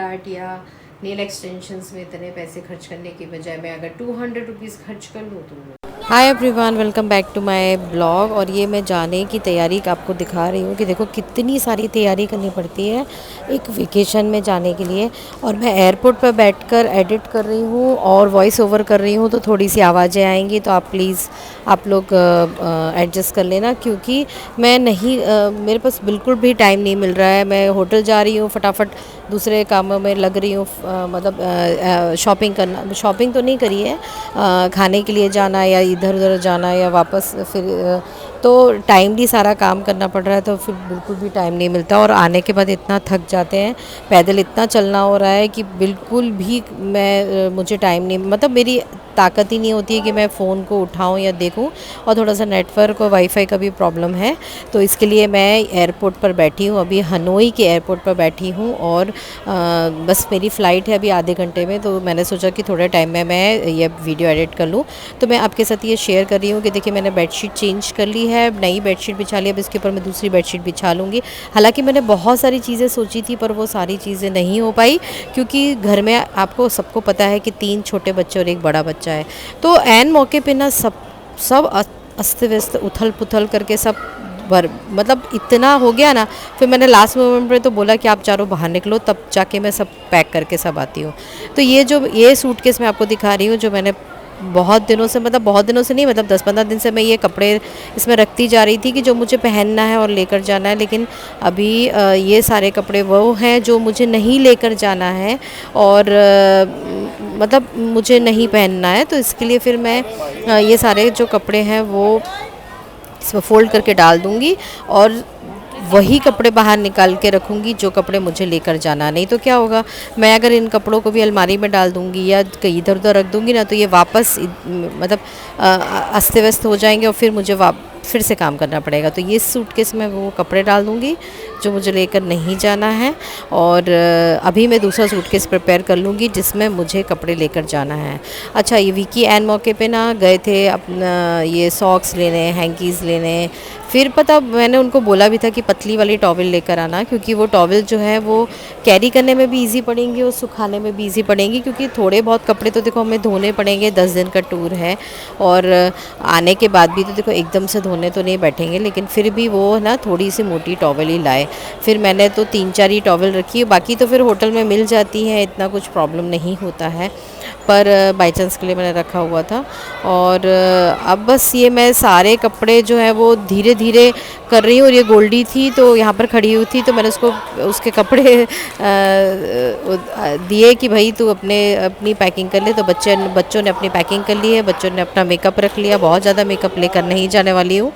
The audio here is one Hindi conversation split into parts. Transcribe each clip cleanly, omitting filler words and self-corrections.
आर्ट या नेल एक्सटेंशंस में इतने पैसे खर्च करने की बजाय मैं अगर 200 रुपीज़ खर्च कर लूँ तो hi everyone, welcome back to my blog. और ये मैं जाने की तैयारी आपको दिखा रही हूँ कि देखो कितनी सारी तैयारी करनी पड़ती है एक वेकेशन में जाने के लिए। और मैं एयरपोर्ट पर बैठकर एडिट कर रही हूँ और वॉइस ओवर कर रही हूँ, तो थोड़ी सी आवाज़ें आएंगी, तो आप प्लीज़ आप लोग एडजस्ट कर लेना, क्योंकि मैं नहीं मेरे पास बिल्कुल भी टाइम नहीं मिल रहा है। मैं होटल जा रही हूँ, फटाफट दूसरे कामों में लग रही हूँ, मतलब शॉपिंग करना, शॉपिंग तो नहीं करी है, खाने के लिए जाना या इधर उधर जाना या वापस फिर तो टाइमली सारा काम करना पड़ रहा है, तो फिर बिल्कुल भी टाइम नहीं मिलता। और आने के बाद इतना थक जाते हैं, पैदल इतना चलना हो रहा है कि बिल्कुल भी मुझे टाइम नहीं, मतलब मेरी ताकत ही नहीं होती है कि मैं फ़ोन को उठाऊं या देखूं। और थोड़ा सा नेटवर्क और वाईफाई का भी प्रॉब्लम है, तो इसके लिए मैं एयरपोर्ट पर बैठी हूं, अभी हनोई के एयरपोर्ट पर बैठी हूं। और बस मेरी फ़्लाइट है अभी आधे घंटे में, तो मैंने सोचा कि थोड़े टाइम में मैं ये वीडियो एडिट कर लूँ। तो मैं आपके साथ ये शेयर कर रही हूँ कि देखिए मैंने बेडशीट चेंज कर ली है, नई बेडशीट बिछा ली, अब इसके ऊपर मैं दूसरी बेडशीट बिछा लूँगी। हालांकि मैंने बहुत सारी चीज़ें सोची थी, पर वो सारी चीज़ें नहीं हो पाई, क्योंकि घर में आपको सबको पता है कि 3 छोटे बच्चे और एक बड़ा बच्चा है। तो ऐन मौके पे ना सब सब अस्त व्यस्त उथल पुथल करके सब मतलब इतना हो गया ना। फिर मैंने लास्ट मोमेंट पे तो बोला कि आप चारों बाहर निकलो, तब जाके मैं सब पैक करके सब आती हूँ। तो ये सूटकेस मैं आपको दिखा रही हूँ, जो मैंने बहुत दिनों से, मतलब बहुत दिनों से नहीं, मतलब 10-15 दिन से मैं ये कपड़े इसमें रखती जा रही थी कि जो मुझे पहनना है और लेकर जाना है। लेकिन अभी ये सारे कपड़े वो हैं जो मुझे नहीं लेकर जाना है और मतलब मुझे नहीं पहनना है, तो इसके लिए फिर मैं ये सारे जो कपड़े हैं वो इसमें फ़ोल्ड करके डाल दूँगी और वही कपड़े बाहर निकाल के रखूँगी जो कपड़े मुझे लेकर जाना। नहीं तो क्या होगा, मैं अगर इन कपड़ों को भी अलमारी में डाल दूँगी या कहीं इधर उधर रख दूँगी ना, तो ये वापस मतलब अस्त व्यस्त हो जाएंगे और फिर मुझे फिर से काम करना पड़ेगा। तो ये सूटकेस में वो कपड़े डाल दूँगी जो मुझे लेकर नहीं जाना है, और अभी मैं दूसरा सूटकेस प्रिपेयर कर लूँगी जिसमें मुझे कपड़े लेकर जाना है। अच्छा, ये वीकी एन मौके पे ना गए थे अपना ये सॉक्स लेने, हैंकीज़ लेने। फिर पता मैंने उनको बोला भी था कि पतली वाली टॉवल लेकर आना, क्योंकि वो टॉवल जो है वो कैरी करने में भी ईजी पड़ेंगी और सुखाने में भी ईजी पड़ेंगी, क्योंकि थोड़े बहुत कपड़े तो देखो हमें धोने पड़ेंगे, 10 दिन का टूर है। और आने के बाद भी तो देखो एकदम से धोने तो नहीं बैठेंगे, लेकिन फिर भी वो ना थोड़ी सी मोटी टॉवल ही लाए। फिर मैंने तो 3-4 ही टॉवल रखी है, बाकी तो फिर होटल में मिल जाती है, इतना कुछ प्रॉब्लम नहीं होता है, पर बाई चांस के लिए मैंने रखा हुआ था। और अब बस ये मैं सारे कपड़े जो है वो धीरे धीरे कर रही हूँ। और ये गोल्डी थी तो यहाँ पर खड़ी हुई थी, तो मैंने उसको उसके कपड़े दिए कि भाई तू अपनी पैकिंग कर ले। तो बच्चों ने अपनी पैकिंग कर ली है, बच्चों ने अपना मेकअप रख लिया। बहुत ज़्यादा मेकअप लेकर नहीं जाने वाली हूँ,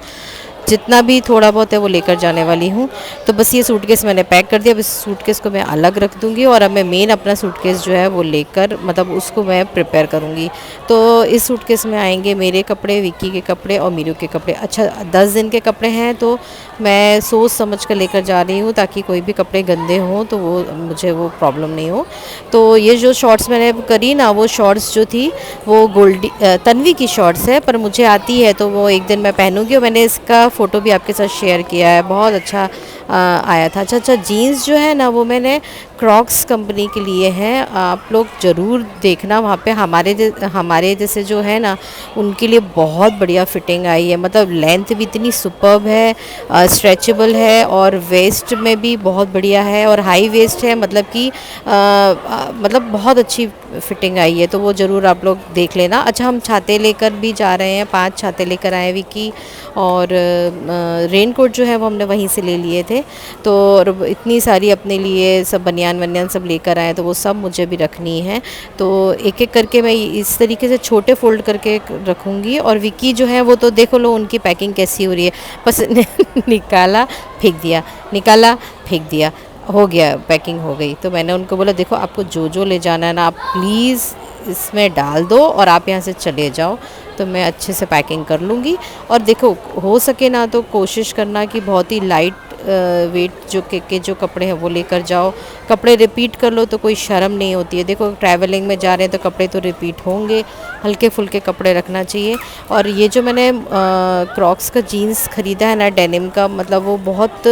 जितना भी थोड़ा बहुत है वो लेकर जाने वाली हूँ। तो बस ये सूटकेस मैंने पैक कर दिया, अब इस सूटकेस को मैं अलग रख दूँगी और अब मैं मेन अपना सूटकेस जो है वो लेकर, मतलब उसको मैं प्रिपेयर करूँगी। तो इस सूटकेस में आएंगे मेरे कपड़े, विक्की के कपड़े और मीरू के कपड़े। अच्छा, 10 दिन के कपड़े हैं, तो मैं सोच समझ कर लेकर जा रही हूँ, ताकि कोई भी कपड़े गंदे हों तो मुझे वो प्रॉब्लम नहीं हो। तो ये जो शॉर्ट्स मैंने करी ना, वो शॉर्ट्स जो थी वो गोल्डी तन्वी की शॉर्ट्स है, पर मुझे आती है तो वो एक दिन मैं पहनूंगी। और मैंने इसका फ़ोटो भी आपके साथ शेयर किया है, बहुत अच्छा आया था। अच्छा, जीन्स जो है ना वो मैंने क्रॉक्स कंपनी के लिए हैं, आप लोग ज़रूर देखना। वहाँ पे हमारे जैसे जो है ना उनके लिए बहुत बढ़िया फिटिंग आई है, मतलब लेंथ भी इतनी सुपर्ब है, स्ट्रेचेबल है और वेस्ट में भी बहुत बढ़िया है और हाई वेस्ट है, मतलब कि मतलब बहुत अच्छी फिटिंग आई है, तो वो ज़रूर आप लोग देख लेना। अच्छा, हम छाते लेकर भी जा रहे हैं, 5 छाते लेकर आए विकी, और रेन कोट जो है वो हमने वहीं से ले लिए थे। तो इतनी सारी अपने लिए सब बनियान वनियान सब लेकर आए, तो वो सब मुझे भी रखनी है। तो एक एक करके मैं इस तरीके से छोटे फोल्ड करके रखूँगी। और विकी जो है वो तो देखो लो उनकी पैकिंग कैसी हो रही है, बस निकाला फेंक दिया, निकाला फेंक दिया, हो गया, पैकिंग हो गई। तो मैंने उनको बोला देखो आपको जो जो ले जाना है ना, आप प्लीज़ इसमें डाल दो और आप यहाँ से चले जाओ, तो मैं अच्छे से पैकिंग कर लूँगी। और देखो हो सके ना तो कोशिश करना कि बहुत ही लाइट वेट के जो कपड़े हैं वो लेकर जाओ। कपड़े रिपीट कर लो तो कोई शर्म नहीं होती है। देखो ट्रैवलिंग में जा रहे हैं तो कपड़े तो रिपीट होंगे, हल्के फुल्के कपड़े रखना चाहिए। और ये जो मैंने क्रॉक्स का जीन्स ख़रीदा है ना डेनिम का, मतलब वो बहुत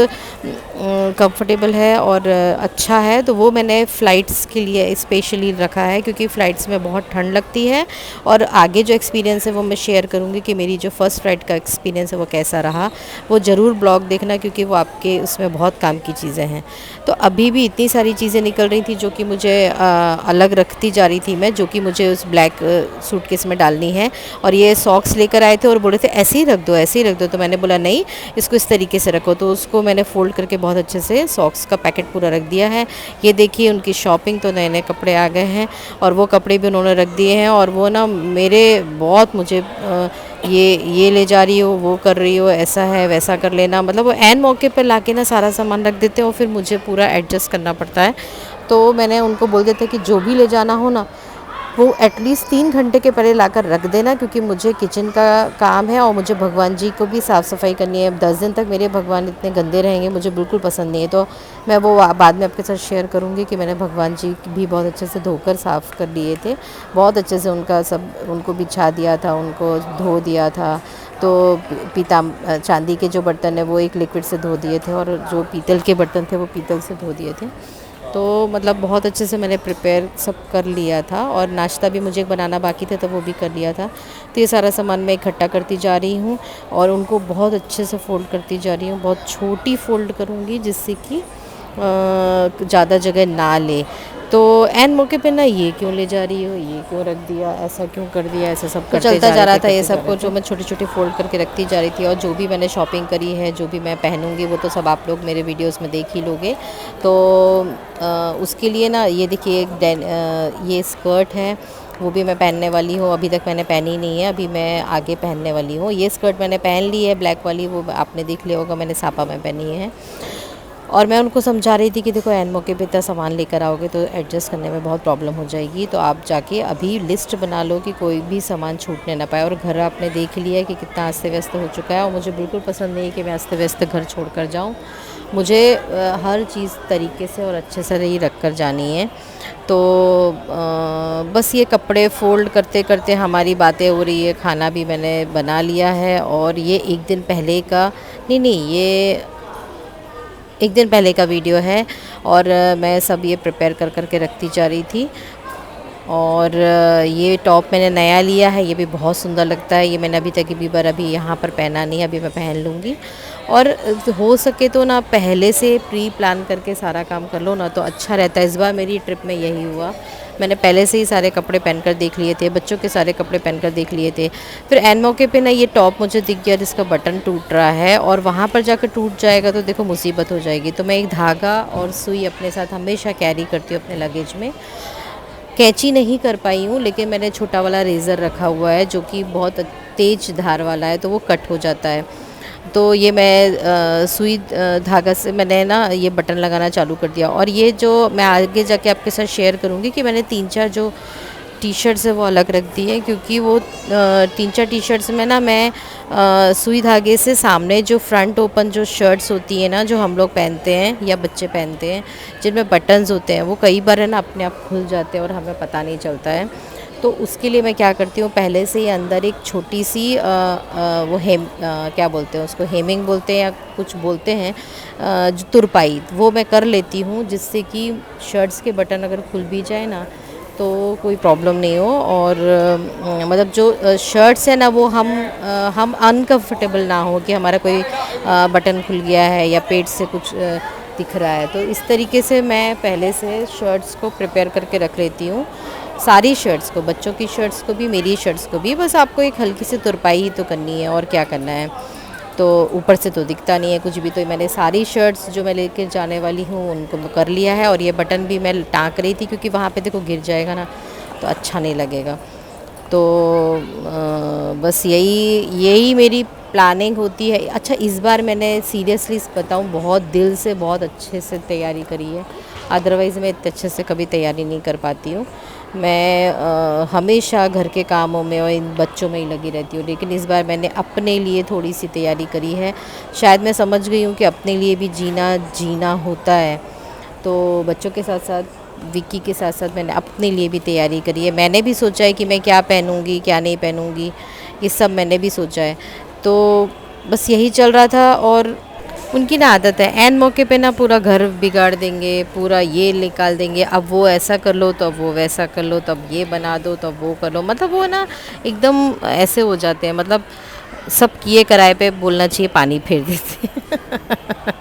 कंफर्टेबल है और अच्छा है। तो वो मैंने फ़्लाइट्स के लिए स्पेशली रखा है, क्योंकि फ़्लाइट्स में बहुत ठंड लगती है। और आगे जो एक्सपीरियंस है वो मैं शेयर करूँगी कि मेरी जो फ़र्स्ट फ़्लाइट का एक्सपीरियंस है वो कैसा रहा। वो ज़रूर ब्लॉग देखना, क्योंकि वो आपके उसमें बहुत काम की चीज़ें हैं। तो अभी भी इतनी सारी चीज़ें निकल रही थी जो कि मुझे अलग रखती जा रही थी मैं, जो कि मुझे उस ब्लैक सूटकेस में डालनी है। और ये सॉक्स लेकर आए थे और बोले थे ऐसे ही रख दो, ऐसे ही रख दो। तो मैंने बोला नहीं, इसको इस तरीके से रखो। तो उसको मैंने फ़ोल्ड करके बहुत अच्छे से सॉक्स का पैकेट पूरा रख दिया है। ये देखिए उनकी शॉपिंग, तो नए नए कपड़े आ गए हैं और वो कपड़े भी उन्होंने रख दिए हैं। और वो ना मेरे बहुत मुझे ये ले जा रही हो, वो कर रही हो, ऐसा है वैसा कर लेना, मतलब वो ऐन मौके पर लाके ना सारा सामान रख देते हैं और फिर मुझे पूरा एडजस्ट करना पड़ता है। तो मैंने उनको बोल देता कि जो भी ले जाना हो ना वो एटलीस्ट 3 घंटे के पहले लाकर रख देना, क्योंकि मुझे किचन का काम है और मुझे भगवान जी को भी साफ़ सफाई करनी है। 10 दिन तक मेरे भगवान इतने गंदे रहेंगे, मुझे बिल्कुल पसंद नहीं है। तो मैं वो बाद में आपके साथ शेयर करूँगी कि मैंने भगवान जी भी बहुत अच्छे से धोकर साफ़ कर लिए थे। बहुत अच्छे से उनका सब उनको बिछा दिया था, उनको धो दिया था। तो चांदी के जो बर्तन है वो एक लिक्विड से धो दिए थे और जो पीतल के बर्तन थे वो पीतल से धो दिए थे। तो मतलब बहुत अच्छे से मैंने प्रिपेयर सब कर लिया था और नाश्ता भी मुझे बनाना बाकी था तो वो भी कर लिया था। तो ये सारा सामान मैं इकट्ठा करती जा रही हूँ और उनको बहुत अच्छे से फ़ोल्ड करती जा रही हूँ। बहुत छोटी फ़ोल्ड करूँगी जिससे कि ज़्यादा जगह ना ले। तो एन मौके पे ना ये क्यों ले जा रही हो, ये क्यों रख दिया, ऐसा क्यों कर दिया, ऐसा सब करते चलता जा रहा था ये सब कुछ, जो मैं छोटी छोटी फ़ोल्ड करके रखती जा रही थी। और जो भी मैंने शॉपिंग करी है, जो भी मैं पहनूंगी वो तो सब आप लोग मेरे वीडियोस में देख ही लोगे। तो उसके लिए ना ये देखिए ये स्कर्ट है, वो भी मैं पहनने वाली हूँ। अभी तक मैंने पहनी नहीं है, अभी मैं आगे पहनने वाली हूँ। ये स्कर्ट मैंने पहन ली है ब्लैक वाली, वो आपने देख लिया होगा, मैंने सापा में पहनी है। और मैं उनको समझा रही थी कि देखो एन मौके पे इतना सामान लेकर आओगे तो एडजस्ट करने में बहुत प्रॉब्लम हो जाएगी। तो आप जाके अभी लिस्ट बना लो कि कोई भी सामान छूटने ना पाए। और घर आपने देख लिया है कि कितना अस्त व्यस्त हो चुका है और मुझे बिल्कुल पसंद नहीं है कि मैं अस्त व्यस्त घर छोड़ कर जाऊँ। मुझे हर चीज़ तरीके से और अच्छे से ही रख कर जानी है। तो बस ये कपड़े फ़ोल्ड करते करते हमारी बातें हो रही है। खाना भी मैंने बना लिया है और ये एक दिन पहले का नहीं, ये एक दिन पहले का वीडियो है। और मैं सब ये प्रिपेयर कर करके रखती जा रही थी। और ये टॉप मैंने नया लिया है, ये भी बहुत सुंदर लगता है। ये मैंने अभी तक भी बार अभी यहाँ पर पहना नहीं है, अभी मैं पहन लूँगी। और हो सके तो ना पहले से प्री प्लान करके सारा काम कर लो ना तो अच्छा रहता है। इस बार मेरी ट्रिप में यही हुआ, मैंने पहले से ही सारे कपड़े पहनकर देख लिए थे, बच्चों के सारे कपड़े पहनकर देख लिए थे। फिर एन मौके पे ना ये टॉप मुझे दिख गया जिसका बटन टूट रहा है और वहाँ पर जाकर टूट जाएगा तो देखो मुसीबत हो जाएगी। तो मैं एक धागा और सुई अपने साथ हमेशा कैरी करती हूँ अपने लगेज में। कैंची नहीं कर पाई हूँ, लेकिन मैंने छोटा वाला रेज़र रखा हुआ है जो कि बहुत तेज़ धार वाला है, तो वो कट हो जाता है। तो ये मैं सुई धागा से मैंने ना ये बटन लगाना चालू कर दिया। और ये जो मैं आगे जाके आपके साथ शेयर करूँगी कि मैंने 3-4 जो टी शर्ट्स है वो अलग रख दी है, क्योंकि वो 3-4 टी शर्ट्स में ना मैं सुई धागे से सामने जो फ्रंट ओपन जो शर्ट्स होती है ना जो हम लोग पहनते हैं या बच्चे पहनते हैं जिनमें बटन्स होते हैं, वो कई बार है ना अपने आप खुल जाते हैं और हमें पता नहीं चलता है। तो उसके लिए मैं क्या करती हूँ, पहले से ही अंदर एक छोटी सी वो क्या बोलते हैं उसको, हेमिंग बोलते हैं या कुछ बोलते हैं, जो तुरपाई, वो मैं कर लेती हूँ जिससे कि शर्ट्स के बटन अगर खुल भी जाए ना तो कोई प्रॉब्लम नहीं हो। और मतलब जो शर्ट्स है ना वो हम अनकंफर्टेबल ना हो कि हमारा कोई बटन खुल गया है या पेट से कुछ दिख रहा है। तो इस तरीके से मैं पहले से शर्ट्स को प्रिपेयर करके रख लेती हूँ, सारी शर्ट्स को, बच्चों की शर्ट्स को भी, मेरी शर्ट्स को भी। बस आपको एक हल्की सी तुरपाई ही तो करनी है और क्या करना है। तो ऊपर से तो दिखता नहीं है कुछ भी। तो मैंने सारी शर्ट्स जो मैं लेकर जाने वाली हूँ उनको कर लिया है। और ये बटन भी मैं टाँक रही थी क्योंकि वहाँ पे देखो गिर जाएगा ना तो अच्छा नहीं लगेगा। तो बस यही मेरी प्लानिंग होती है। अच्छा, इस बार मैंने सीरियसली बताऊँ, बहुत दिल से बहुत अच्छे से तैयारी करी है, अदरवाइज़ मैं इतने अच्छे से कभी तैयारी नहीं कर पाती हूँ। मैं हमेशा घर के कामों में और इन बच्चों में ही लगी रहती हूँ, लेकिन इस बार मैंने अपने लिए थोड़ी सी तैयारी करी है। शायद मैं समझ गई हूँ कि अपने लिए भी जीना जीना होता है। तो बच्चों के साथ साथ, विक्की के साथ साथ, मैंने अपने लिए भी तैयारी करी है। मैंने भी सोचा है कि मैं क्या पहनूँगी क्या नहीं पहनूँगी, ये सब मैंने भी सोचा है। तो बस यही चल रहा था। और उनकी ना आदत है, ऐन मौके पे ना पूरा घर बिगाड़ देंगे, पूरा ये निकाल देंगे, अब वो ऐसा कर लो तो अब वो वैसा कर लो, तब ये बना दो तब वो कर लो। मतलब वो ना एकदम ऐसे हो जाते हैं, मतलब सब किए कराए पे बोलना चाहिए पानी फेर देते हैं।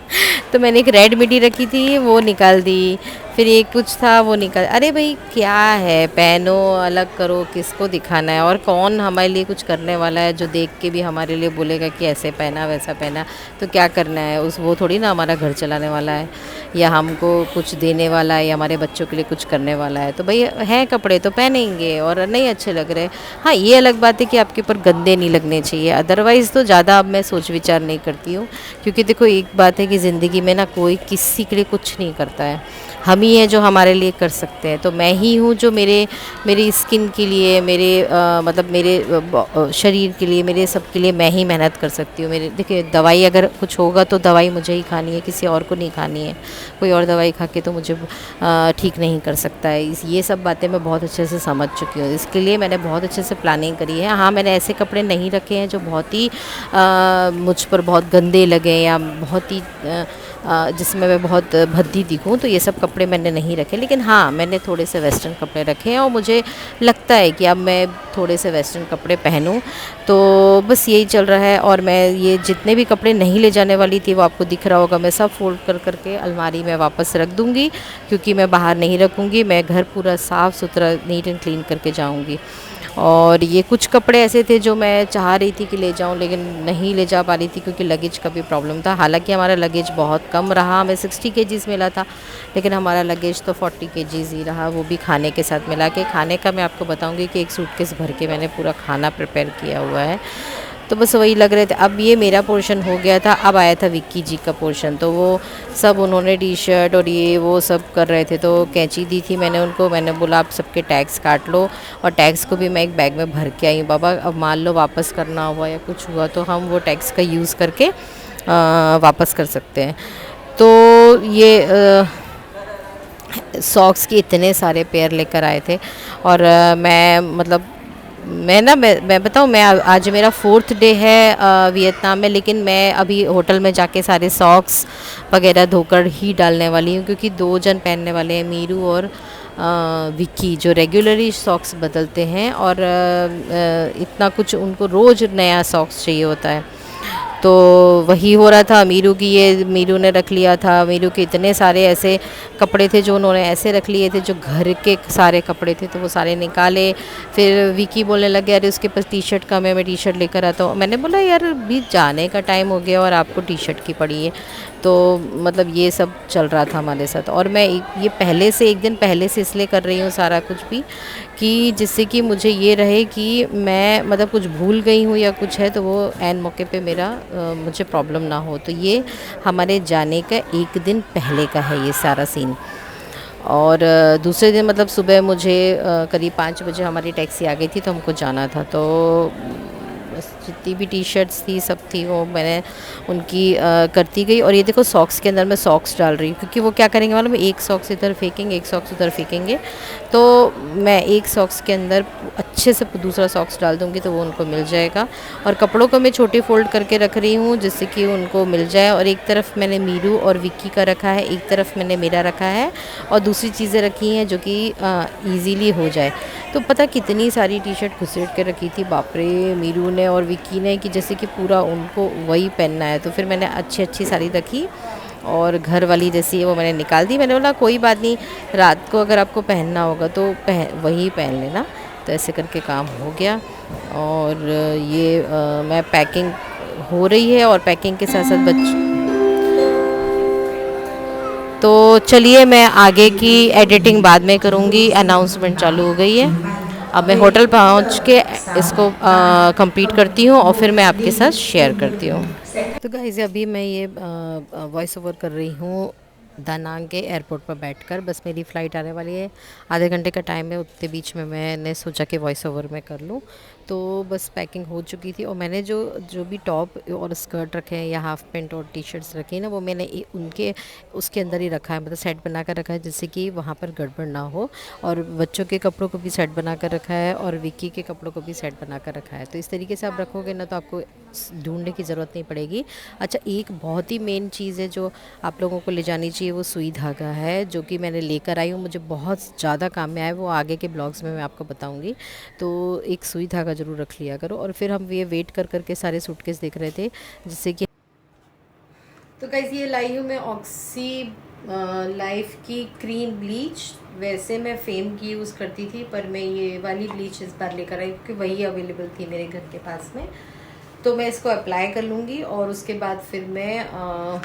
तो मैंने एक रेड मिडी रखी थी, वो निकाल दी। फिर एक कुछ था वो निकाल, अरे भाई क्या है, पहनो, अलग करो, किसको दिखाना है, और कौन हमारे लिए कुछ करने वाला है जो देख के भी हमारे लिए बोलेगा कि ऐसे पहना वैसा पहना। तो क्या करना है उस, वो थोड़ी ना हमारा घर चलाने वाला है या हमको कुछ देने वाला है या हमारे बच्चों के लिए कुछ करने वाला है। तो भाई हैं कपड़े तो पहनेंगे, और नहीं अच्छे लग रहे, हाँ ये अलग बात है कि आपके ऊपर गंदे नहीं लगने चाहिए, अदरवाइज़ तो ज़्यादा अब मैं सोच विचार नहीं करती हूँ। क्योंकि देखो एक बात है कि ज़िंदगी में ना कोई किसी के लिए कुछ नहीं करता है, हम ही हैं जो हमारे लिए कर सकते हैं। तो मैं ही हूँ जो मेरी स्किन के लिए, मेरे मतलब मेरे शरीर के लिए, मेरे सब के लिए मैं ही मेहनत कर सकती हूँ। मेरे देखिए, दवाई अगर कुछ होगा तो दवाई मुझे ही खानी है, किसी और को नहीं खानी है। कोई और दवाई खा के तो मुझे ठीक नहीं कर सकता है। ये सब बातें मैं बहुत अच्छे से समझ चुकी हूँ, इसके लिए मैंने बहुत अच्छे से प्लानिंग करी है। हाँ, मैंने ऐसे कपड़े नहीं रखे हैं जो बहुत ही मुझ पर बहुत गंदे लगे या बहुत ही जिसमें मैं बहुत भद्दी दिखूँ, तो ये सब कपड़े मैंने नहीं रखे। लेकिन हाँ, मैंने थोड़े से वेस्टर्न कपड़े रखे हैं और मुझे लगता है कि अब मैं थोड़े से वेस्टर्न कपड़े पहनूं। तो बस यही चल रहा है। और मैं ये जितने भी कपड़े नहीं ले जाने वाली थी वो आपको दिख रहा होगा, मैं सब फोल्ड कर करके अलमारी में वापस रख दूँगी, क्योंकि मैं बाहर नहीं रखूँगी। मैं घर पूरा साफ़ सुथरा नीट एंड क्लीन करके जाऊँगी। और ये कुछ कपड़े ऐसे थे जो मैं चाह रही थी कि ले जाऊं, लेकिन नहीं ले जा पा रही थी क्योंकि लगेज का भी प्रॉब्लम था। हालांकि हमारा लगेज बहुत कम रहा, हमें 60 केजीज़ मिला था, लेकिन हमारा लगेज तो 40 केजीज़ ही रहा, वो भी खाने के साथ मिला के। खाने का मैं आपको बताऊंगी कि एक सूटकेस भर के मैंने पूरा खाना प्रिपेयर किया हुआ है। तो बस वही लग रहे थे। अब ये मेरा पोर्शन हो गया था, अब आया था विक्की जी का पोर्शन। तो वो सब उन्होंने टी शर्ट और ये वो सब कर रहे थे, तो कैंची दी थी मैंने उनको, मैंने बोला आप सबके टैग्स काट लो। और टैग्स को भी मैं एक बैग में भर के आई हूँ। बाबा अब मान लो वापस करना हुआ या कुछ हुआ तो हम वो टैग्स का यूज़ करके वापस कर सकते हैं। तो ये सॉक्स के इतने सारे पेयर लेकर आए थे। और मैं मतलब मैं बताऊँ, मैं आज मेरा 4th डे है वियतनाम में, लेकिन मैं अभी होटल में जाके सारे सॉक्स वगैरह धोकर ही डालने वाली हूँ, क्योंकि 2 जन पहनने वाले हैं, मीरू और विक्की, जो रेगुलरली सॉक्स बदलते हैं। और इतना कुछ उनको रोज़ नया सॉक्स चाहिए होता है। तो वही हो रहा था। मीरू की ये मीरू ने रख लिया था, मीरू के इतने सारे ऐसे कपड़े थे जो उन्होंने ऐसे रख लिए थे, जो घर के सारे कपड़े थे तो वो सारे निकाले। फिर विकी बोलने लगे अरे उसके पास टी शर्ट कम है, मैं टी शर्ट लेकर आता हूँ। मैंने बोला यार अभी जाने का टाइम हो गया और आपको टी शर्ट की पड़ी है। तो मतलब ये सब चल रहा था हमारे साथ। और मैं ये पहले से, एक दिन पहले से इसलिए कर रही हूँ सारा कुछ भी, कि जिससे कि मुझे ये रहे कि मैं मतलब कुछ भूल गई हूँ या कुछ है तो वो ऐन मौके पे मेरा मुझे प्रॉब्लम ना हो। तो ये हमारे जाने का एक दिन पहले का है ये सारा सीन। और दूसरे दिन मतलब सुबह मुझे करीब 5 बजे हमारी टैक्सी आ गई थी, तो हमको जाना था। तो बस जितनी भी टी शर्ट्स थी सब थी वो मैंने उनकी करती गई। और ये देखो सॉक्स के अंदर मैं सॉक्स डाल रही हूँ, क्योंकि वो क्या करेंगे मालूम है, एक सॉक्स इधर फेंकेंगे एक सॉक्स उधर फेंकेंगे। तो मैं एक सॉक्स के अंदर अच्छे से दूसरा सॉक्स डाल दूँगी तो वो उनको मिल जाएगा। और कपड़ों को मैं छोटे फोल्ड करके रख रही हूँ जिससे कि उनको मिल जाए। और एक तरफ मैंने मीरू और विक्की का रखा है, एक तरफ मैंने मेरा रखा है, और दूसरी चीज़ें रखी हैं जो कि ईज़िली हो जाए। तो पता कितनी सारी टी शर्ट घुसेट के रखी थी बाप रे मीरू ने और विक्की ने, कि जैसे कि पूरा उनको वही पहनना है। तो फिर मैंने अच्छी अच्छी साड़ी रखी, और घर वाली जैसी है वो मैंने निकाल दी। मैंने बोला कोई बात नहीं, रात को अगर आपको पहनना होगा तो वही पहन लेना। तो ऐसे करके काम हो गया। और ये मैं पैकिंग हो रही है, और पैकिंग के साथ साथ तो चलिए मैं आगे की एडिटिंग बाद में करूँगी। अनाउंसमेंट चालू हो गई है। अब मैं होटल पहुंच के इसको कंप्लीट करती हूँ और फिर मैं आपके साथ शेयर करती हूँ। तो गाइस अभी मैं ये वॉइस ओवर कर रही हूँ दानांग के एयरपोर्ट पर बैठकर। बस मेरी फ़्लाइट आने वाली है, आधे घंटे का टाइम है, उतने बीच में मैंने सोचा कि वॉइस ओवर मैं कर लूँ। तो बस पैकिंग हो चुकी थी और मैंने जो जो भी टॉप और स्कर्ट रखे हैं या हाफ़ पैंट और टी शर्ट्स रखी हैं ना, वो मैंने उनके उसके अंदर ही रखा है, मतलब सेट बना कर रखा है जिससे कि वहाँ पर गड़बड़ ना हो। और बच्चों के कपड़ों को भी सेट बना कर रखा है और विक्की के कपड़ों को भी सेट बना कर रखा है। तो इस तरीके से आप रखोगे ना तो आपको ढूंढने की ज़रूरत नहीं पड़ेगी। अच्छा, एक बहुत ही मेन चीज़ है जो आप लोगों को ले जानी चाहिए, वो सुई धागा है, जो कि मैंने लेकर आई हूँ, मुझे बहुत ज़्यादा काम में आया। वो आगे के ब्लॉग्स में मैं आपको बताऊँगी। तो एक सुई धागा ज़रूर रख लिया करो। और फिर हम ये वेट कर करके सारे सूटकेस देख रहे थे जिससे कि तो गाइस ये लाई हूँ मैं ऑक्सी लाइफ की क्रीम ब्लीच। वैसे मैं फेम की यूज़ करती थी, पर मैं ये वाली ब्लीच इस बार लेकर आई क्योंकि वही अवेलेबल थी मेरे घर के पास में। तो मैं इसको अप्लाई कर लूँगी और उसके बाद फिर मैं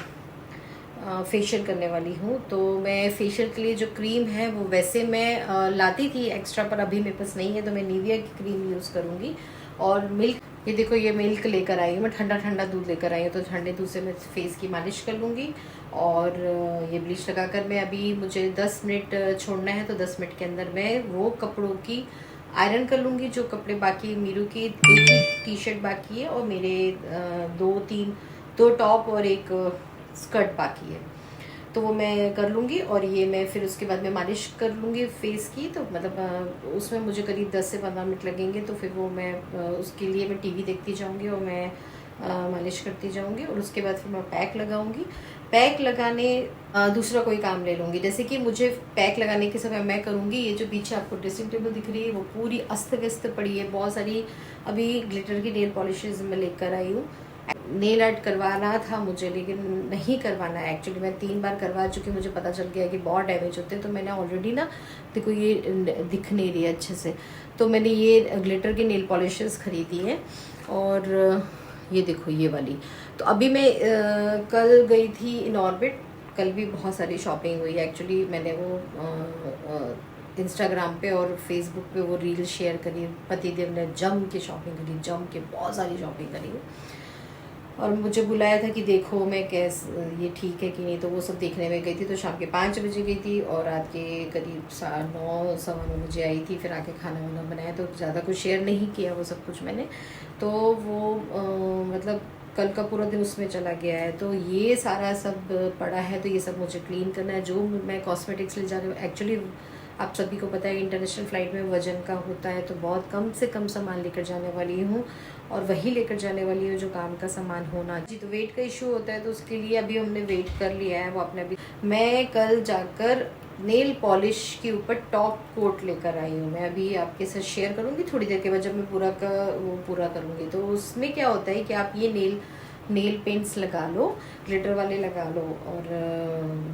फेशियल करने वाली हूँ। तो मैं फेशियल के लिए जो क्रीम है वो वैसे मैं लाती थी एक्स्ट्रा, पर अभी मेरे पास नहीं है, तो मैं निविया की क्रीम यूज़ करूँगी। और मिल्क, ये देखो ये मिल्क लेकर आई हूँ मैं, ठंडा ठंडा दूध लेकर आई हूँ, तो ठंडे दूध से मैं फेस की मालिश कर लूँगी। और ये ब्लीच लगाकर मैं अभी, मुझे 10 मिनट छोड़ना है, तो 10 मिनट के अंदर मैं वो कपड़ों की आयरन कर लूँगी जो कपड़े बाकी, मीरू की एक ही टी शर्ट बाकी है और मेरे दो टॉप और एक स्कर्ट बाकी है, तो वो मैं कर लूँगी। और ये मैं फिर उसके बाद मैं मालिश कर लूँगी फेस की। तो मतलब उसमें मुझे करीब 10 से 15 मिनट लगेंगे। तो फिर वो मैं उसके लिए मैं टीवी देखती जाऊँगी और मैं मालिश करती जाऊँगी। और उसके बाद फिर मैं पैक लगाऊँगी। पैक लगाने दूसरा कोई काम ले लूँगी, जैसे कि मुझे पैक लगाने के समय मैं करूँगी, ये जो पीछे आपको ड्रेसिंग टेबल दिख रही है वो पूरी अस्त व्यस्त पड़ी है, बहुत सारी अभी ग्लिटर की नेल पॉलिशेज मैं लेकर आई हूँ। नेल आर्ट करवाना था मुझे, लेकिन नहीं करवाना है एक्चुअली। मैं 3 बार करवा चुकी, मुझे पता चल गया कि बहुत डैमेज होते हैं। तो मैंने ऑलरेडी ना, देखो ये दिख नहीं रही है अच्छे से, तो मैंने ये ग्लिटर की नेल पॉलिशेस खरीदी हैं। और ये देखो ये वाली। तो अभी मैं कल गई थी इन ऑर्बिट, कल भी बहुत सारी शॉपिंग हुई एक्चुअली। मैंने वो इंस्टाग्राम पे और फेसबुक पे वो रील शेयर करी, पतिदेव ने जम के शॉपिंग करी, जम के बहुत सारी शॉपिंग करी। और मुझे बुलाया था कि देखो मैं ये ठीक है कि नहीं, तो वो सब देखने में गई थी। तो शाम के 5 बजे गई थी और रात के करीब 9 सवा 9 बजे आई थी। फिर आके खाना वाना बनाया, तो ज़्यादा कुछ शेयर नहीं किया वो सब कुछ मैंने। तो वो मतलब कल का पूरा दिन उसमें चला गया है। तो ये सारा सब पड़ा है, तो ये सब मुझे क्लीन करना है। जो मैं कॉस्मेटिक्स ले जा रही हूँ, एक्चुअली आप सभी को पता है इंटरनेशनल फ़्लाइट में वजन का होता है, तो बहुत कम से कम सामान लेकर जाने वाली हूँ और वही लेकर जाने वाली हूँ जो काम का सामान होना जी। तो वेट का इशू होता है, तो उसके लिए अभी हमने वेट कर लिया है। वो अपने अभी मैं कल जाकर नेल पॉलिश के ऊपर टॉप कोट लेकर आई हूँ। मैं अभी आपके साथ शेयर करूँगी थोड़ी देर के बाद, जब मैं वो पूरा करूँगी। तो उसमें क्या होता है कि आप ये नेल पेंट्स लगा लो, ग्लिटर वाले लगा लो। और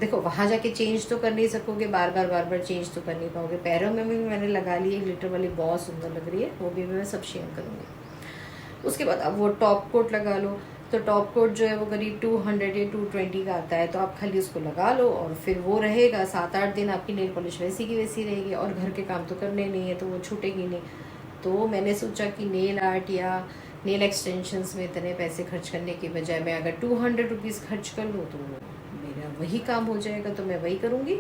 देखो वहाँ जाके चेंज तो कर नहीं सकोगे, बार बार चेंज तो कर नहीं पाओगे। पैरों में भी मैंने लगा ली है ग्लिटर वाली, बहुत सुंदर लग रही है, वो भी मैं सब शेयर करूँगी। उसके बाद अब वो टॉप कोट लगा लो। तो टॉप कोट जो है वो करीब 200 या 220 का आता है, तो आप खाली उसको लगा लो और फिर वो रहेगा 7-8 दिन। आपकी नेल पॉलिश वैसी की वैसी रहेगी और घर के काम तो करने नहीं है, तो वो छूटेगी नहीं। तो मैंने सोचा कि नेल आर्ट या नेल एक्सटेंशंस में इतने पैसे खर्च करने की बजाय मैं अगर 200 रुपीज़ खर्च कर लूँ तो मेरा वही काम हो जाएगा, तो मैं वही करूँगी।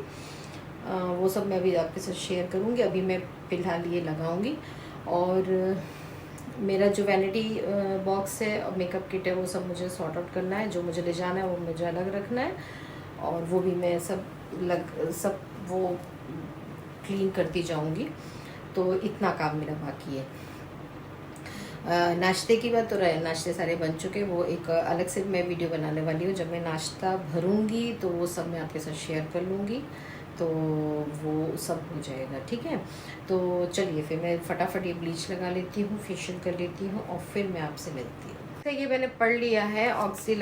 वो सब मैं अभी आपके साथ शेयर करूँगी। अभी मैं फ़िलहाल ये लगाऊँगी। और मेरा जो वैनिटी बॉक्स है और मेकअप किट है, वो सब मुझे सॉर्ट आउट करना है। जो मुझे ले जाना है वो मुझे अलग रखना है, और वो भी मैं सब वो क्लीन करती जाऊँगी। तो इतना काम मेरा बाकी है। नाश्ते की बात तो नाश्ते सारे बन चुके, वो एक अलग से मैं वीडियो बनाने वाली हूँ। जब मैं नाश्ता भरूंगी तो वो सब मैं आपके साथ शेयर कर लूँगी, तो वो सब हो जाएगा, ठीक है। तो चलिए फिर मैं फटाफट ये ब्लीच लगा लेती हूँ, फेशियल कर लेती हूँ और फिर मैं आपसे मिलती हूँ। तो ये मैंने पढ़ लिया है ऑक्सी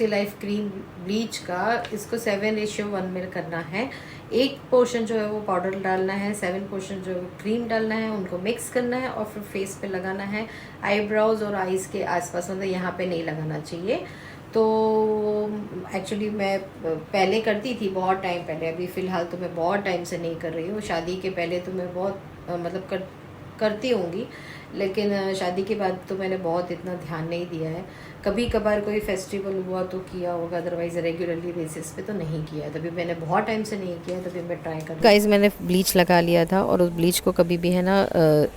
लाइफ क्रीम ब्लीच का। इसको 7:1 में करना है। 1 पोर्शन जो है वो पाउडर डालना है, 7 पोर्शन जो है वो क्रीम डालना है, उनको मिक्स करना है और फिर फेस पे लगाना है। आईब्राउज और आईज के आसपास, मतलब यहाँ पे नहीं लगाना चाहिए। तो एक्चुअली मैं पहले करती थी बहुत टाइम पहले, अभी फ़िलहाल तो मैं बहुत टाइम से नहीं कर रही हूँ। शादी के पहले तो मैं बहुत मतलब करती होंगी, लेकिन शादी के बाद तो मैंने बहुत इतना ध्यान नहीं दिया है। कभी कभार कोई फेस्टिवल हुआ तो किया होगा, अदरवाइज़ रेगुलरली बेसिस पे तो नहीं किया। तभी मैंने बहुत टाइम से नहीं किया, तभी मैं ट्राई कर गाइस। मैंने ब्लीच लगा लिया था, और उस ब्लीच को कभी भी है ना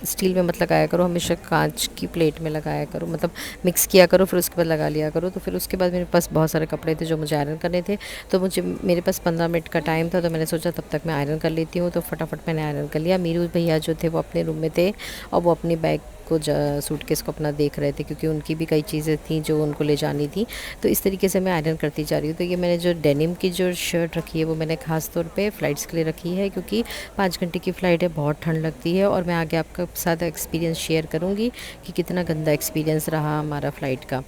स्टील में मत लगाया करो, हमेशा कांच की प्लेट में लगाया करो, मतलब मिक्स किया करो फिर उसके बाद लगा लिया करो। तो फिर उसके बाद मेरे पास बहुत सारे कपड़े थे जो मुझे आयरन करने थे, तो मेरे पास 15 मिनट का टाइम था, तो मैंने सोचा तब तक मैं आयरन कर लेती हूँ। तो फटाफट मैंने आयरन कर लिया। मीरू भैया जो थे वो अपने रूम में थे, और वो अपनी बैग को सूटकेस को अपना देख रहे थे, क्योंकि उनकी भी कई चीज़ें थी जो उनको ले जानी थी। तो इस तरीके से मैं आयरन करती जा रही हूँ। तो ये मैंने जो डेनिम की जो शर्ट रखी है वो मैंने ख़ास तौर पे फ़्लाइट्स के लिए रखी है, क्योंकि 5 घंटे की फ़्लाइट है, बहुत ठंड लगती है। और मैं आगे आपके साथ एक्सपीरियंस शेयर करूँगी कि कितना गंदा एक्सपीरियंस रहा हमारा फ़्लाइट का।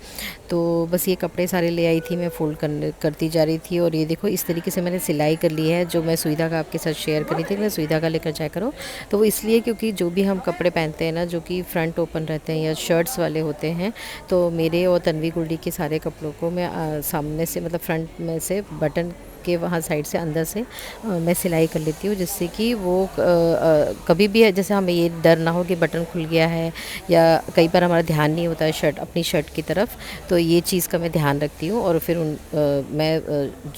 तो बस ये कपड़े सारे ले आई थी, मैं फ़ोल्ड करती जा रही थी। और ये देखो इस तरीके से मैंने सिलाई कर ली है, जो मैं सुई धागा आपके साथ शेयर करी थी, मैं सुई धागा लेकर जाया करो। तो वो इसलिए क्योंकि जो भी हम कपड़े पहनते हैं ना, जो कि फ्रंट ओपन रहते हैं या शर्ट्स वाले होते हैं, तो मेरे और तन्वी गुल्डी के सारे कपड़ों को मैं सामने से, मतलब फ्रंट में से बटन के वहाँ साइड से अंदर से मैं सिलाई कर लेती हूँ, जिससे कि वो कभी भी जैसे हमें ये डर ना हो कि बटन खुल गया है, या कई बार हमारा ध्यान नहीं होता है अपनी शर्ट की तरफ। तो ये चीज़ का मैं ध्यान रखती हूँ, और फिर मैं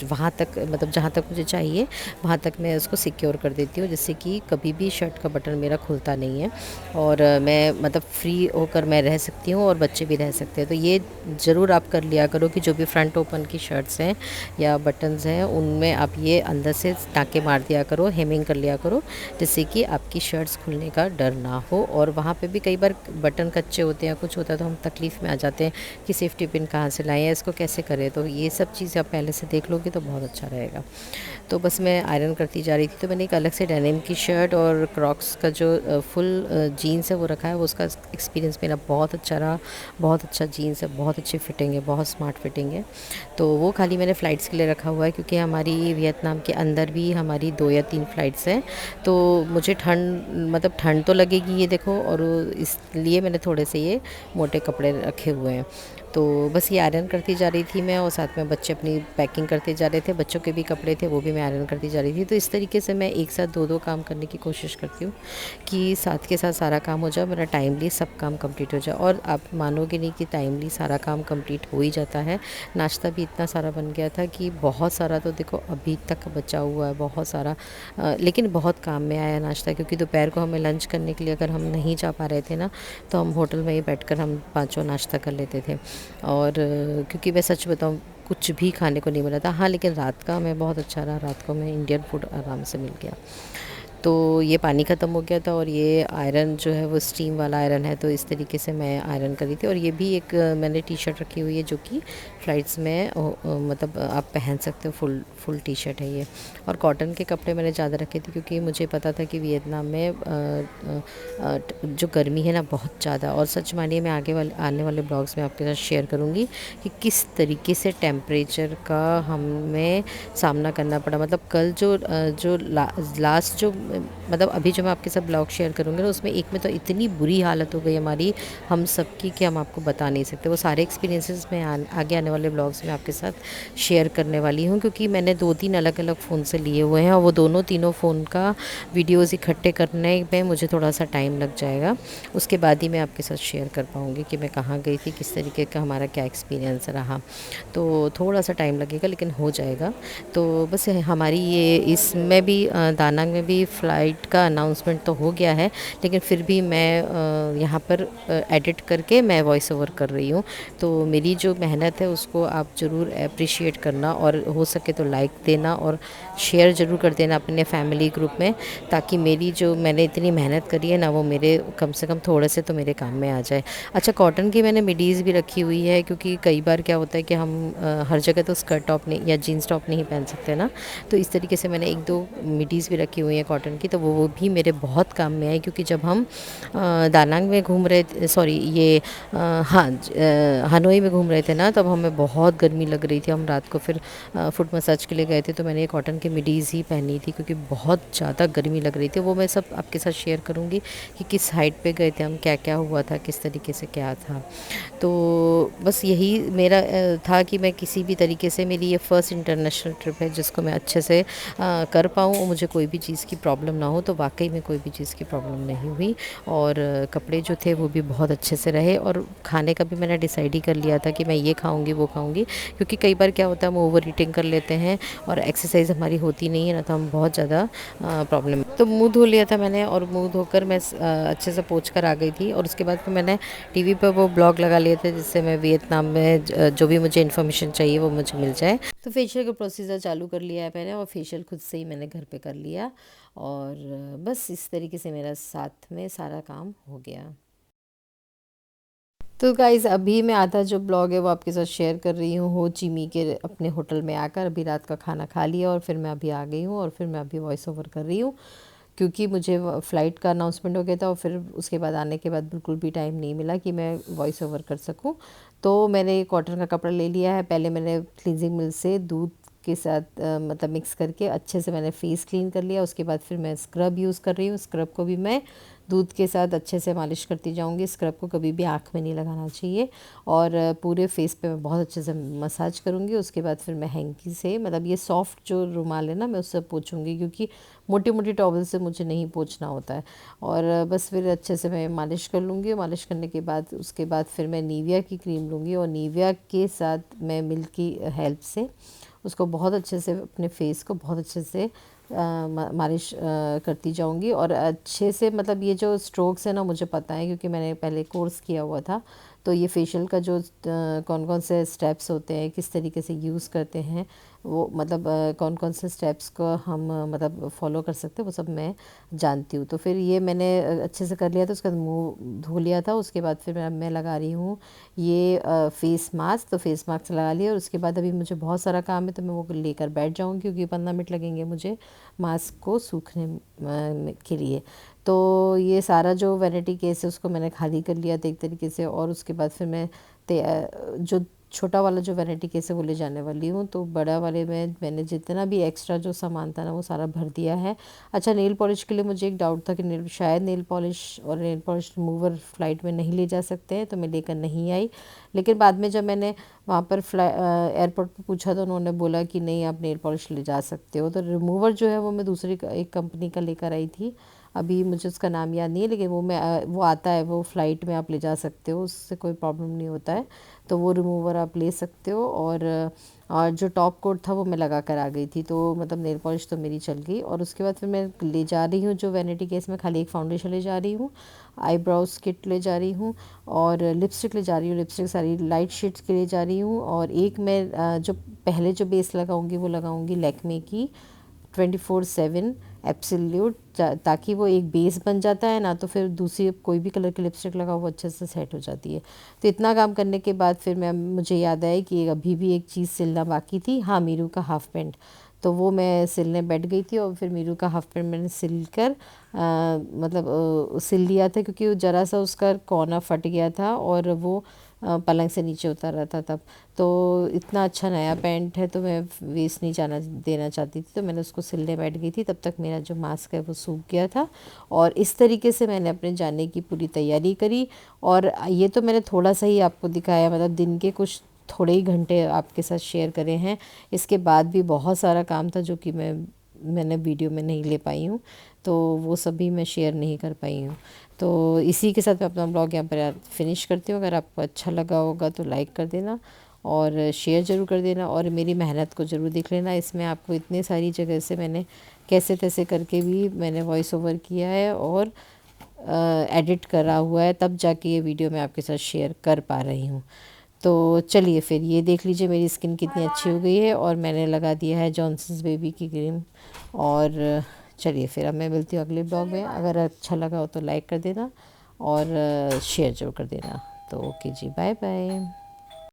वहाँ तक, मतलब जहाँ तक मुझे चाहिए वहाँ तक मैं उसको सिक्योर कर देती हूँ, जिससे कि कभी भी शर्ट का बटन मेरा खुलता नहीं है, और मैं मतलब फ्री होकर मैं रह सकती हूँ, और बच्चे भी रह सकते हैं। तो ये ज़रूर आप कर लिया करो कि जो भी फ्रंट ओपन की शर्ट्स हैं या बटन्स हैं, उनमें आप ये अंदर से टाँके मार दिया करो, हेमिंग कर लिया करो, जिससे कि आपकी शर्ट्स खुलने का डर ना हो। और वहाँ पे भी कई बार बटन कच्चे होते हैं, कुछ होता है, तो हम तकलीफ़ में आ जाते हैं कि सेफ्टी पिन कहाँ से लाएं, इसको कैसे करें। तो ये सब चीज़ें आप पहले से देख लोगे तो बहुत अच्छा रहेगा। तो बस मैं आयरन करती जा रही थी, तो मैंने एक अलग से डेनिम की शर्ट और क्रॉक्स का जो फुल जीन्स है वो रखा है। वो उसका एक्सपीरियंस मेरा बहुत अच्छा रहा, बहुत अच्छा जीन्स है, बहुत अच्छी फिटिंग है, बहुत स्मार्ट फिटिंग है। तो वो खाली मैंने फ़्लाइट्स के लिए रखा हुआ है, क्योंकि हमारी वियतनाम के अंदर भी हमारी 2 या 3 फ़्लाइट्स हैं। तो मुझे मतलब ठंड तो लगेगी, ये देखो, और इसलिए मैंने थोड़े से ये मोटे कपड़े रखे हुए हैं। तो बस ये आयरन करती जा रही थी मैं, और साथ में बच्चे अपनी पैकिंग करते जा रहे थे, बच्चों के भी कपड़े थे वो भी मैं आयरन करती जा रही थी। तो इस तरीके से मैं एक साथ 2-2 काम करने की कोशिश करती हूँ कि साथ के साथ सारा काम हो जाए, मेरा टाइमली सब काम कंप्लीट हो जाए। और आप मानोगे नहीं कि टाइमली सारा काम कंप्लीट हो ही जाता है। नाश्ता भी इतना सारा बन गया था कि बहुत सारा, तो देखो अभी तक बचा हुआ है बहुत सारा, लेकिन बहुत काम में आया नाश्ता, क्योंकि दोपहर को हमें लंच करने के लिए अगर हम नहीं जा पा रहे थे ना, तो हम होटल में ही बैठकर हम पाँचों नाश्ता कर लेते थे। और क्योंकि मैं सच बताऊँ, कुछ भी खाने को नहीं मिला था। हाँ, लेकिन रात का हमें बहुत अच्छा रहा, रात को हमें इंडियन फूड आराम से मिल गया। तो ये पानी ख़त्म हो गया था, और ये आयरन जो है वो स्टीम वाला आयरन है, तो इस तरीके से मैं आयरन करी थी। और ये भी एक मैंने टी शर्ट रखी हुई है, जो कि फ़्लाइट्स में मतलब आप पहन सकते हो, फुल टी शर्ट है ये। और कॉटन के कपड़े मैंने ज़्यादा रखे थे, क्योंकि मुझे पता था कि वियतनाम में जो गर्मी है ना बहुत ज़्यादा। और सच मानिए, मैं आने वाले ब्लॉग्स में आपके साथ शेयर करूँगी कि किस तरीके से टेम्परेचर का हमें सामना करना पड़ा। मतलब कल जो लास्ट जो, मतलब अभी जो मैं आपके साथ ब्लॉग शेयर करूँगी ना, उसमें एक में तो इतनी बुरी हालत हो गई हमारी हम सबकी कि हम आपको बता नहीं सकते। वो सारे एक्सपीरियंसेस मैं आगे आने वाले ब्लॉग्स में आपके साथ शेयर करने वाली हूँ, क्योंकि मैंने 2-3 अलग-अलग फ़ोन से लिए हुए हैं, और वो दोनों तीनों फ़ोन का वीडियोज़ इकट्ठे करने में मुझे थोड़ा सा टाइम लग जाएगा। उसके बाद ही मैं आपके साथ शेयर कर पाऊँगी कि मैं कहाँ गई थी, किस तरीके का हमारा क्या एक्सपीरियंस रहा। तो थोड़ा सा टाइम लगेगा, लेकिन हो जाएगा। तो बस हमारी ये इसमें भी दानांग में भी फ़्लाइट का अनाउंसमेंट तो हो गया है, लेकिन फिर भी मैं यहाँ पर एडिट करके मैं वॉइस ओवर कर रही हूँ। तो मेरी जो मेहनत है उसको आप ज़रूर अप्रिशिएट करना, और हो सके तो लाइक देना, और शेयर ज़रूर कर देना अपने फैमिली ग्रुप में, ताकि मेरी जो मैंने इतनी मेहनत करी है ना, वो मेरे कम से कम थोड़े से तो मेरे काम में आ जाए। अच्छा, कॉटन की मैंने मिडीज़ भी रखी हुई है, क्योंकि कई बार क्या होता है कि हम हर जगह तो स्कर्ट टॉप नहीं या जीन्स टॉप नहीं पहन सकते ना, तो इस तरीके से मैंने 1-2 मिडीज़ भी रखी हुई हैं कॉटन कॉटन की, तो वो भी मेरे बहुत काम में आई, क्योंकि जब हम दानांग में घूम रहे थे, सॉरी ये हाँ हनोई में घूम रहे थे ना, तब हमें बहुत गर्मी लग रही थी। हम रात को फिर फुट मसाज के लिए गए थे, तो मैंने ये कॉटन की मिडीज़ ही पहनी थी, क्योंकि बहुत ज़्यादा गर्मी लग रही थी। वो मैं सब आपके साथ शेयर करूँगी कि किस हाइट पे गए थे हम, क्या क्या हुआ था, किस तरीके से क्या था। तो बस यही मेरा था कि मैं किसी भी तरीके से, मेरी ये फ़र्स्ट इंटरनेशनल ट्रिप है जिसको मैं अच्छे से कर पाऊँ और मुझे कोई भी चीज़ की प्रॉब्लम ना हो। तो वाकई में कोई भी चीज़ की प्रॉब्लम नहीं हुई, और कपड़े जो थे वो भी बहुत अच्छे से रहे, और खाने का भी मैंने डिसाइड ही कर लिया था कि मैं ये खाऊंगी वो खाऊंगी, क्योंकि कई बार क्या होता है हम ओवर ईटिंग कर लेते हैं और एक्सरसाइज हमारी होती नहीं है ना, तो हम बहुत ज़्यादा प्रॉब्लम। तो मुंह धो लिया था मैंने, और मुंह धोकर मैं अच्छे से पोंछ कर आ गई थी, और उसके बाद फिर मैंने टीवी पर वो ब्लॉग लगा लिए थे, जिससे मैं वियतनाम में जो भी मुझे इन्फॉर्मेशन चाहिए वो मुझे मिल जाए। तो फेशियल का प्रोसीजर चालू कर लिया है मैंने, और फेशियल खुद से ही मैंने घर पे कर लिया, और बस इस तरीके से मेरा साथ में सारा काम हो गया। तो गाइज़ अभी मैं आधा जो ब्लॉग है वो आपके साथ शेयर कर रही हूँ हो ची मिन्ह के अपने होटल में आकर। अभी रात का खाना खा लिया और फिर मैं अभी आ गई हूँ, और फिर मैं अभी वॉइस ओवर कर रही हूँ, क्योंकि मुझे फ़्लाइट का अनाउंसमेंट हो गया था, और फिर उसके बाद आने के बाद बिल्कुल भी टाइम नहीं मिला कि मैं वॉइस ओवर कर सकूँ। तो मैंने कॉटन का कपड़ा ले लिया है। पहले मैंने क्लींजिंग मिल्क से दूध के साथ मतलब मिक्स करके अच्छे से मैंने फेस क्लीन कर लिया। उसके बाद फिर मैं स्क्रब यूज़ कर रही हूँ। स्क्रब को भी मैं दूध के साथ अच्छे से मालिश करती जाऊँगी। स्क्रब को कभी भी आँख में नहीं लगाना चाहिए, और पूरे फेस पे मैं बहुत अच्छे से मसाज करूँगी। उसके बाद फिर मैं हैंकी से, मतलब ये सॉफ्ट जो रुमाल है ना, मैं उससे पोंछूँगी, क्योंकि मोटी मोटी टॉवल से मुझे नहीं पोंछना होता है। और बस फिर अच्छे से मैं मालिश कर लूँगी। मालिश करने के बाद उसके बाद फिर मैं निविया की क्रीम लूँगी, और निविया के साथ मैं मिल्क की हेल्प से उसको बहुत अच्छे से, अपने फेस को बहुत अच्छे से मालिश करती जाऊंगी। और अच्छे से, मतलब ये जो स्ट्रोक्स है ना, मुझे पता है क्योंकि मैंने पहले कोर्स किया हुआ था। तो ये फेशियल का जो कौन कौन से स्टेप्स होते हैं, किस तरीके से यूज़ करते हैं, वो मतलब कौन कौन से स्टेप्स को हम मतलब फॉलो कर सकते हैं, वो सब मैं जानती हूँ। तो फिर ये मैंने अच्छे से कर लिया था। उसके बाद मुँह धो लिया था। उसके बाद फिर मैं लगा रही हूँ ये फेस मास्क। तो फेस मास्क लगा लिया, और उसके बाद अभी मुझे बहुत सारा काम है, तो मैं वो लेकर बैठ जाऊँगी, क्योंकि 15 मिनट लगेंगे मुझे मास्क को सूखने के लिए। तो ये सारा जो वैनिटी केस है उसको मैंने खाली कर लिया था एक तरीके से। और उसके बाद फिर मैं जो छोटा वाला जो वैनिटी केस है वो ले जाने वाली हूँ। तो बड़ा वाले में मैंने जितना भी एक्स्ट्रा जो सामान था ना, वो सारा भर दिया है। अच्छा, नेल पॉलिश के लिए मुझे एक डाउट था कि शायद नेल पॉलिश और नेल पॉलिश रिमूवर फ़्लाइट में नहीं ले जा सकते हैं, तो मैं लेकर नहीं आई। लेकिन बाद में जब मैंने वहाँ पर एयरपोर्ट पर पूछा, तो उन्होंने बोला कि नहीं, आप नेल पॉलिश ले जा सकते हो। तो रिमूवर जो है वो मैं दूसरी एक कंपनी का लेकर आई थी। अभी मुझे उसका नाम याद नहीं है, लेकिन वो आता है, वो फ़्लाइट में आप ले जा सकते हो, उससे कोई प्रॉब्लम नहीं होता है। तो वो रिमूवर आप ले सकते हो। और जो टॉप कोट था वो मैं लगा कर आ गई थी, तो मतलब नेल पॉलिश तो मेरी चल गई। और उसके बाद फिर मैं ले जा रही हूँ जो वैनिटी केस में, खाली एक फाउंडेशन ले जा रही हूँ, आईब्रोज किट ले जा रही हूँ, और लिपस्टिक ले जा रही हूँ। लिपस्टिक सारी लाइट शेड्स के ले जा रही हूँ। और एक मैं जो पहले जो बेस लगाऊंगी वो लगाऊंगी लैक्मे की 24/7 एब्सोल्यूट, ताकि वो एक बेस बन जाता है ना, तो फिर दूसरी कोई भी कलर की लिपस्टिक लगाओ वो अच्छे से सेट हो जाती है। तो इतना काम करने के बाद फिर मुझे याद आया कि अभी भी एक चीज़ सिलना बाकी थी। हाँ, मीरू का हाफ़ पैंट, तो वो मैं सिलने बैठ गई थी। और फिर मीरू का हाफ़ पैंट मैंने सिल कर मतलब सिल लिया था, क्योंकि ज़रा सा उसका कोना फट गया था और वो पलंग से नीचे उतर रहा था तब। तो इतना अच्छा नया पैंट है, तो मैं वेस्ट नहीं जाना देना चाहती थी, तो मैंने उसको सिलने बैठ गई थी। तब तक मेरा जो मास्क है वो सूख गया था, और इस तरीके से मैंने अपने जाने की पूरी तैयारी करी। और ये तो मैंने थोड़ा सा ही आपको दिखाया, मतलब दिन के कुछ थोड़े ही घंटे आपके साथ शेयर करे हैं। इसके बाद भी बहुत सारा काम था जो कि मैंने वीडियो में नहीं ले पाई हूँ, तो वो सभी मैं शेयर नहीं कर पाई हूँ। तो इसी के साथ मैं अपना ब्लॉग यहाँ पर फिनिश करती हूँ। अगर आपको अच्छा लगा होगा तो लाइक कर देना, और शेयर ज़रूर कर देना, और मेरी मेहनत को ज़रूर देख लेना। इसमें आपको इतने सारी जगह से मैंने कैसे तैसे करके भी मैंने वॉइस ओवर किया है, और एडिट करा हुआ है, तब जाके ये वीडियो मैं आपके साथ शेयर कर पा रही हूँ। तो चलिए फिर ये देख लीजिए मेरी स्किन कितनी अच्छी हो गई है, और मैंने लगा दिया है जॉनसन्स बेबी की क्रीम। और चलिए फिर अब मैं मिलती हूँ अगले ब्लॉग में। अगर अच्छा लगा हो तो लाइक कर देना, और शेयर ज़रूर कर देना। तो ओके जी, बाय बाय।